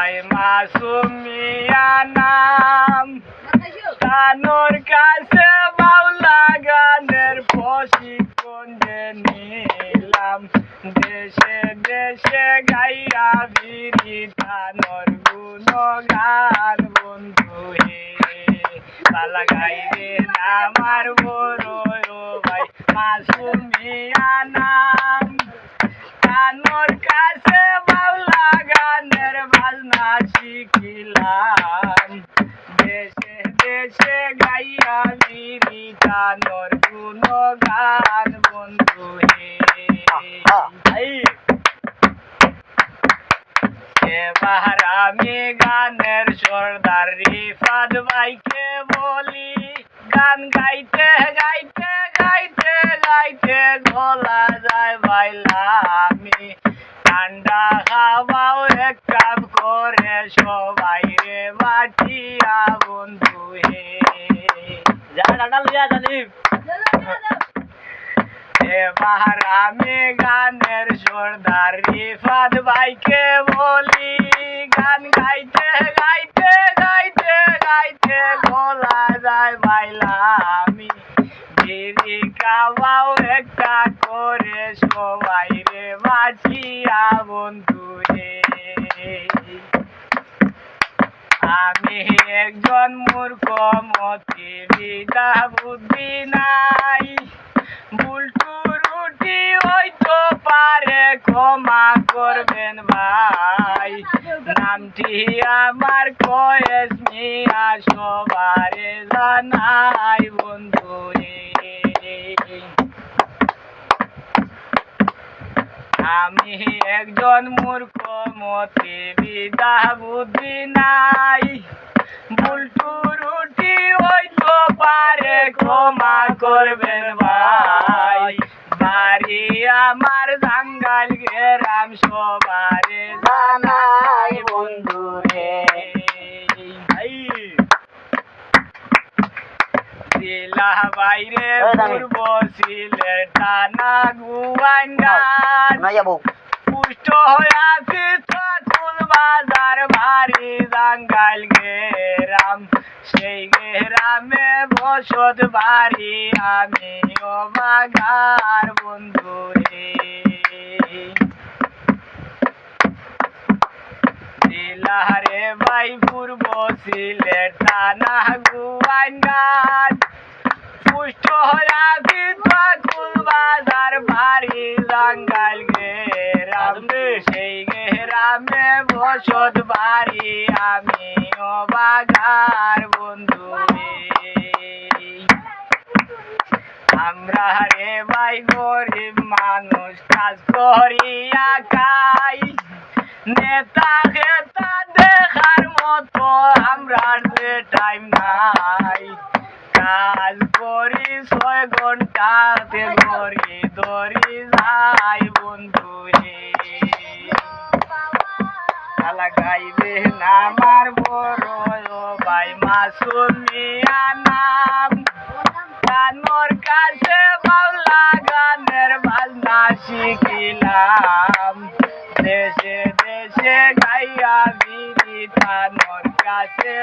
ভাই মাসুম মিয়া নাম তানোর কাছে বাউলা গানের প্রশিক্ষণ যে নিলাম দেশে দেশে গাইয়া বিরি তানোর গুণগান বন্ধু হে পালা গাইবে আমার বড় ভাই মাসুম মিয়া নাম তানোর কাছে বাউলা গানের বাজনা শিখিলাম দেশে দেশে গাইয়া বিরি তানোর গুণগান বন্ধু হে এবার আমি গানের সর্দার রিফাত ভাইকে বলি গান গাইতে গাইতে গাইতে গাইতে গলা যায় বাইলা আমি ঠান্ডা খাওয়াও এক কাপ করে সবাই রে বাটিয়া বন্ধু হে যা ডাটা লইয়া জানি এবার আমি গানের সর্দার রিফাত ভাইকে বলি গান গাইতে গাইতে গাইতে গাইতে গলা যায় বাইলা আমি বিড়ি খাওয়াও একটা করে সবাই রে বাঁচিয়া বন্ধু রে আমি একজন মূর্খ মতি বিদ্যা বুদ্ধি নাই বুলটু রুটি হইতো পারে ক্ষমা করবেন ভাই নামটি আমার কয়েস মিয়া সবারে জানাই বন্ধু রে আমি একজন মূর্খ মতি বিদ্যা বুদ্ধি নাই বুলটু রুটি হইতো পারে ক্ষমা করবেন ভাই বাড়ি আমার জাঙ্গাল গেরাম সবারে জানাই বন্ধু রে জেলা বাইরে পূর্ব সিলেট টানা গুয়ান গান পুষ্ট হইয়া ফিরতুল বাজার ভারী জাঙ্গাল গেরাম সেই গেরামে বসত বাড়ি আমি অবাগার বন্ধু রে জেলারে ভাই পূর্ব সিলেট টানা গুয়ান গান পুষ্ট হইয়া ফিরতুল বাজার ভারী জাঙ্গাল গেরাম সেই গেরামে বসত বাড়ি আমি অবাগার বন্ধু রে আমরা রে ভাই গরিব মানুষ কাজ করিয়া খাই নেতা খেতা দেখার মতো আমরা যে টাইম নাই কাজ করি 6 ঘন্টাতে ঘড়ি ধরি যাই বন্ধু হে গাইবে আমার বড় ভাই মাসুম মিয়া নাম তানোর কাছে বাউলা গানের বাজনা শিখিলাম দেশে দেশে গাইয়া বিরি তানোর কাছে